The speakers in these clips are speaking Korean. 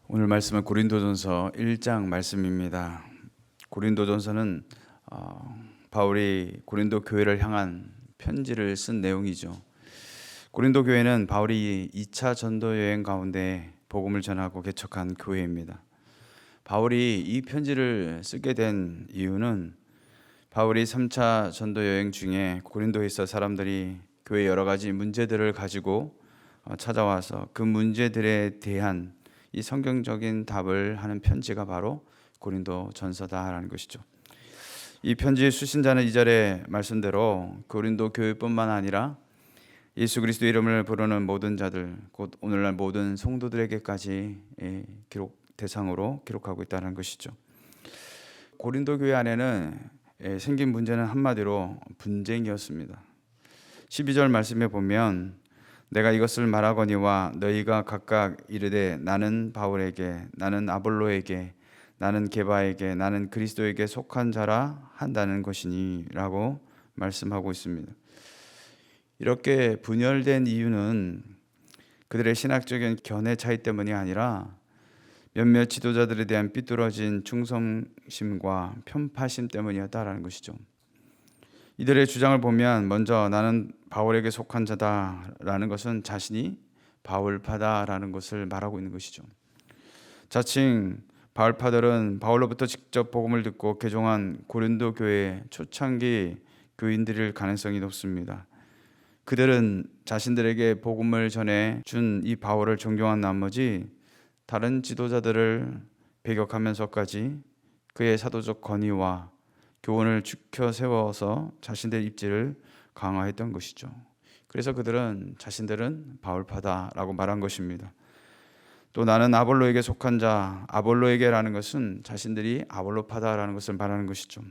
오늘 말씀은 고린도전서 1장 말씀입니다. 고린도전서는 바울이 고린도 교회를 향한 편지를 쓴 내용이죠. 고린도 교회는 바울이 2차 전도 여행 가운데 복음을 전하고 개척한 교회입니다. 바울이 이 편지를 쓰게 된 이유는 바울이 3차 전도 여행 중에 고린도에 있어 사람들이 교회 여러 가지 문제들을 가지고 찾아와서 그 문제들에 대한 이 성경적인 답을 하는 편지가 바로 고린도 전서다라는 것이죠. 이 편지의 수신자는 2절의 말씀대로 고린도 교회뿐만 아니라 예수 그리스도 이름을 부르는 모든 자들, 곧 오늘날 모든 성도들에게까지 대상으로 기록하고 있다는 것이죠. 고린도 교회 안에는 생긴 문제는 한마디로 분쟁이었습니다. 12절 말씀에 보면 내가 이것을 말하거니와 너희가 각각 이르되 나는 바울에게, 나는 아볼로에게, 나는 게바에게, 나는 그리스도에게 속한 자라 한다는 것이니 라고 말씀하고 있습니다. 이렇게 분열된 이유는 그들의 신학적인 견해 차이 때문이 아니라 몇몇 지도자들에 대한 삐뚤어진 충성심과 편파심 때문이었다라는 것이죠. 이들의 주장을 보면 먼저 나는 바울에게 속한 자다라는 것은 자신이 바울파다라는 것을 말하고 있는 것이죠. 자칭 바울파들은 바울로부터 직접 복음을 듣고 개종한 고린도 교회 초창기 교인들일 가능성이 높습니다. 그들은 자신들에게 복음을 전해 준 이 바울을 존경한 나머지 다른 지도자들을 배격하면서까지 그의 사도적 권위와 교훈을 지켜 세워서 자신들의 입지를 강화했던 것이죠. 그래서 그들은 자신들은 바울파다라고 말한 것입니다. 또 나는 아볼로에게 속한 자, 아볼로에게라는 것은 자신들이 아볼로파다라는 것을 말하는 것이죠.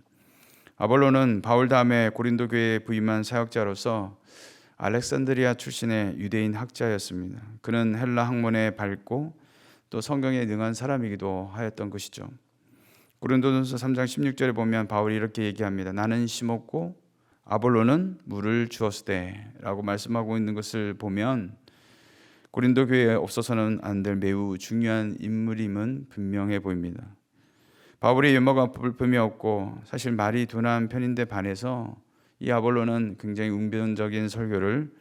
아볼로는 바울 다음에 고린도 교회에 부임한 사역자로서 알렉산드리아 출신의 유대인 학자였습니다. 그는 헬라 학문에 밝고 또 성경에 능한 사람이기도 하였던 것이죠. 고린도전서 3장 16절에 보면 바울이 이렇게 얘기합니다. 나는 심었고 아볼로는 물을 주었으되 라고 말씀하고 있는 것을 보면 고린도 교회에 없어서는 안 될 매우 중요한 인물임은 분명해 보입니다. 바울이 유머가 볼품이 없고 사실 말이 둔한 편인데 반해서 이 아볼로는 굉장히 웅변적인 설교를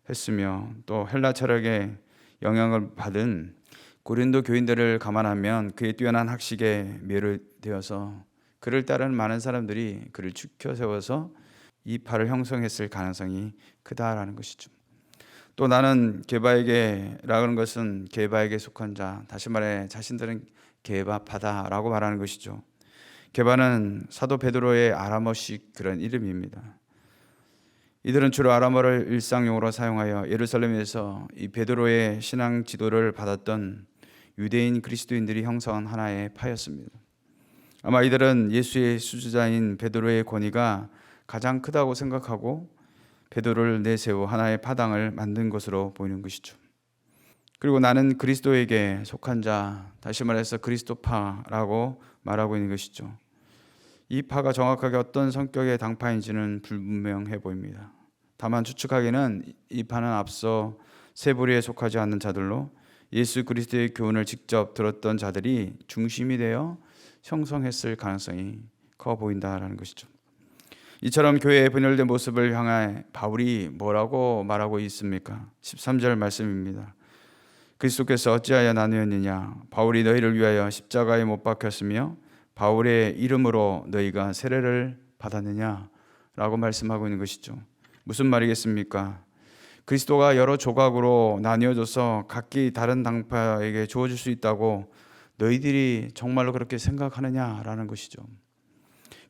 했으며 또 헬라 철학의 영향을 받은 고린도 교인들을 감안하면 그의 뛰어난 학식에 매료되어서 그를 따르는 많은 사람들이 그를 추켜 세워서 이 파를 형성했을 가능성이 크다라는 것이죠. 또 나는 게바에게라는 것은 게바에게 속한 자, 다시 말해 자신들은 게바파다라고 말하는 것이죠. 게바는 사도 베드로의 아람어식 그런 이름입니다. 이들은 주로 아람어를 일상용어로 사용하여 예루살렘에서 이 베드로의 신앙 지도를 받았던 유대인 그리스도인들이 형성한 하나의 파였습니다. 아마 이들은 예수의 수주자인 베드로의 권위가 가장 크다고 생각하고 베드로를 내세워 하나의 파당을 만든 것으로 보이는 것이죠. 그리고 나는 그리스도에게 속한 자, 다시 말해서 그리스도파라고 말하고 있는 것이죠. 이 파가 정확하게 어떤 성격의 당파인지는 불분명해 보입니다. 다만 추측하기는 이 파는 앞서 세 부류에 속하지 않는 자들로 예수 그리스도의 교훈을 직접 들었던 자들이 중심이 되어 형성했을 가능성이 커 보인다라는 것이죠. 이처럼 교회의 분열된 모습을 향해 바울이 뭐라고 말하고 있습니까? 13절 말씀입니다. 그리스도께서 어찌하여 나누었느냐? 바울이 너희를 위하여 십자가에 못 박혔으며 바울의 이름으로 너희가 세례를 받았느냐? 라고 말씀하고 있는 것이죠. 무슨 말이겠습니까? 그리스도가 여러 조각으로 나뉘어져서 각기 다른 당파에게 주어질 수 있다고 너희들이 정말로 그렇게 생각하느냐라는 것이죠.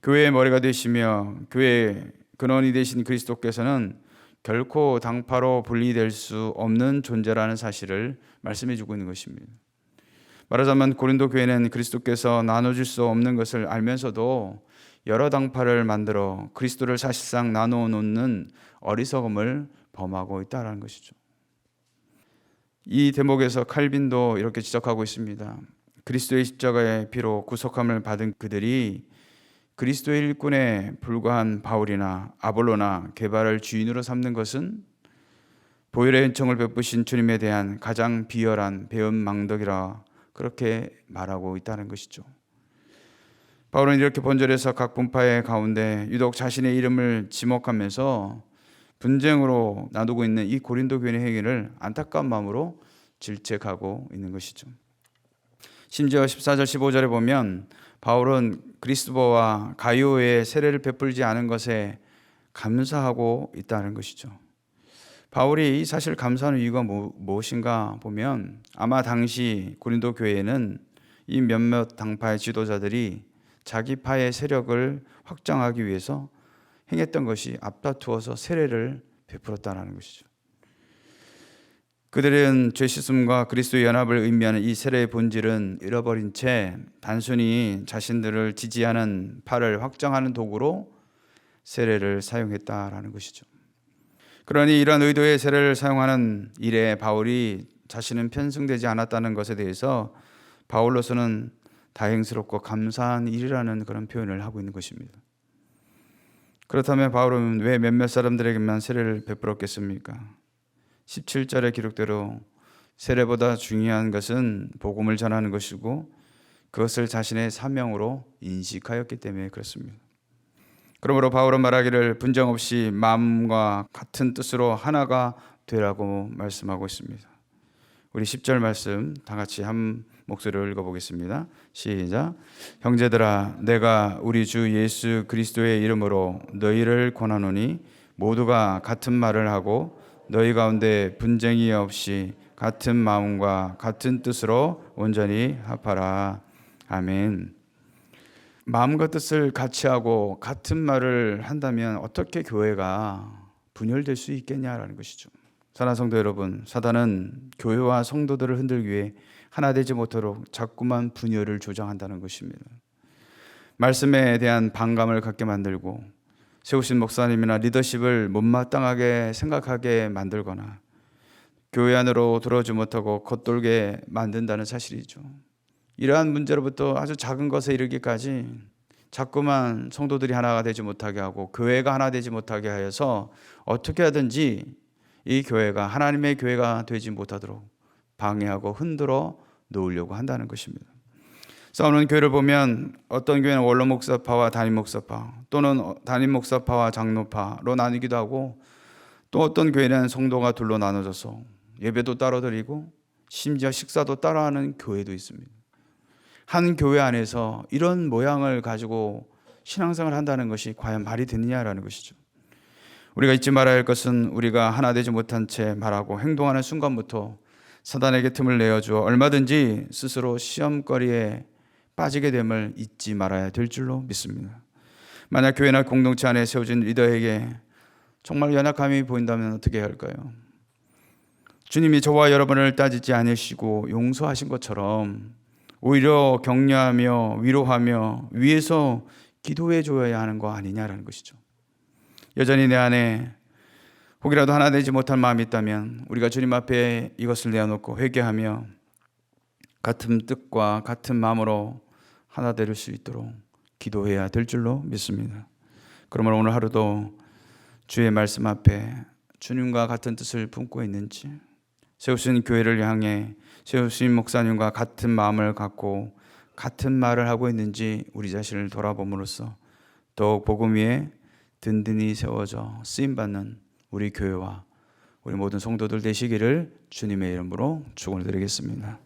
교회의 머리가 되시며 교회의 근원이 되신 그리스도께서는 결코 당파로 분리될 수 없는 존재라는 사실을 말씀해 주고 있는 것입니다. 말하자면 고린도 교회는 그리스도께서 나눠줄 수 없는 것을 알면서도 여러 당파를 만들어 그리스도를 사실상 나누어 놓는 어리석음을 범하고 있다는 것이죠. 이 대목에서 칼빈도 이렇게 지적하고 있습니다. 그리스도의 십자가의 피로 구속함을 받은 그들이 그리스도의 일꾼에 불과한 바울이나 아볼로나 게바를 주인으로 삼는 것은 보혈의 은총을 베푸신 주님에 대한 가장 비열한 배은망덕이라 그렇게 말하고 있다는 것이죠. 바울은 이렇게 본절에서 각 분파의 가운데 유독 자신의 이름을 지목하면서 분쟁으로 나누고 있는 이 고린도 교인의 행위를 안타까운 마음으로 질책하고 있는 것이죠. 심지어 14절 15절에 보면 바울은 그리스도와 가이오의 세례를 베풀지 않은 것에 감사하고 있다는 것이죠. 바울이 이 사실 감사하는 이유가 무엇인가 보면 아마 당시 고린도 교회에는 이 몇몇 당파의 지도자들이 자기 파의 세력을 확장하기 위해서 행했던 것이 앞다투어서 세례를 베풀었다는 것이죠. 그들은 죄 씻음과 그리스도의 연합을 의미하는 이 세례의 본질은 잃어버린 채 단순히 자신들을 지지하는 파를 확장하는 도구로 세례를 사용했다라는 것이죠. 그러니 이러한 의도의 세례를 사용하는 일에 바울이 자신은 편승되지 않았다는 것에 대해서 바울로서는 다행스럽고 감사한 일이라는 그런 표현을 하고 있는 것입니다. 그렇다면 바울은 왜 몇몇 사람들에게만 세례를 베풀었겠습니까? 17절의 기록대로 세례보다 중요한 것은 복음을 전하는 것이고 그것을 자신의 사명으로 인식하였기 때문에 그렇습니다. 그러므로 바울은 말하기를 분쟁 없이 마음과 같은 뜻으로 하나가 되라고 말씀하고 있습니다. 우리 10절 말씀 다 같이 한 목소리로 읽어보겠습니다. 시작. 형제들아, 내가 우리 주 예수 그리스도의 이름으로 너희를 권하노니 모두가 같은 말을 하고 너희 가운데 분쟁이 없이 같은 마음과 같은 뜻으로 온전히 합하라. 아멘. 마음과 뜻을 같이 하고 같은 말을 한다면 어떻게 교회가 분열될 수 있겠냐라는 것이죠. 사랑하는 성도 여러분, 사단은 교회와 성도들을 흔들기 위해 하나 되지 못하도록 자꾸만 분열을 조장한다는 것입니다. 말씀에 대한 반감을 갖게 만들고 세우신 목사님이나 리더십을 못마땅하게 생각하게 만들거나 교회 안으로 들어오지 못하고 겉돌게 만든다는 사실이죠. 이러한 문제로부터 아주 작은 것에 이르기까지 자꾸만 성도들이 하나가 되지 못하게 하고 교회가 하나 되지 못하게 하여서 어떻게 하든지 이 교회가 하나님의 교회가 되지 못하도록 방해하고 흔들어 놓으려고 한다는 것입니다. 싸우는 교회를 보면 어떤 교회는 원로 목사파와 담임 목사파 또는 담임 목사파와 장로파로 나뉘기도 하고 또 어떤 교회는 성도가 둘로 나눠져서 예배도 따로 드리고 심지어 식사도 따로 하는 교회도 있습니다. 한 교회 안에서 이런 모양을 가지고 신앙생활을 한다는 것이 과연 말이 되느냐라는 것이죠. 우리가 잊지 말아야 할 것은 우리가 하나 되지 못한 채 말하고 행동하는 순간부터 사단에게 틈을 내어주어 얼마든지 스스로 시험거리에 빠지게 됨을 잊지 말아야 될 줄로 믿습니다. 만약 교회나 공동체 안에 세워진 리더에게 정말 연약함이 보인다면 어떻게 해야 할까요? 주님이 저와 여러분을 따지지 않으시고 용서하신 것처럼 오히려 격려하며 위로하며 위에서 기도해 줘야 하는 거 아니냐라는 것이죠. 여전히 내 안에 혹이라도 하나 되지 못한 마음이 있다면 우리가 주님 앞에 이것을 내어놓고 회개하며 같은 뜻과 같은 마음으로 하나 될 수 있도록 기도해야 될 줄로 믿습니다. 그러므로 오늘 하루도 주의 말씀 앞에 주님과 같은 뜻을 품고 있는지, 세우신 교회를 향해 세우신 목사님과 같은 마음을 갖고 같은 말을 하고 있는지 우리 자신을 돌아봄으로써 더욱 복음 위에 든든히 세워져 쓰임받는 우리 교회와 우리 모든 성도들 되시기를 주님의 이름으로 축원을 드리겠습니다.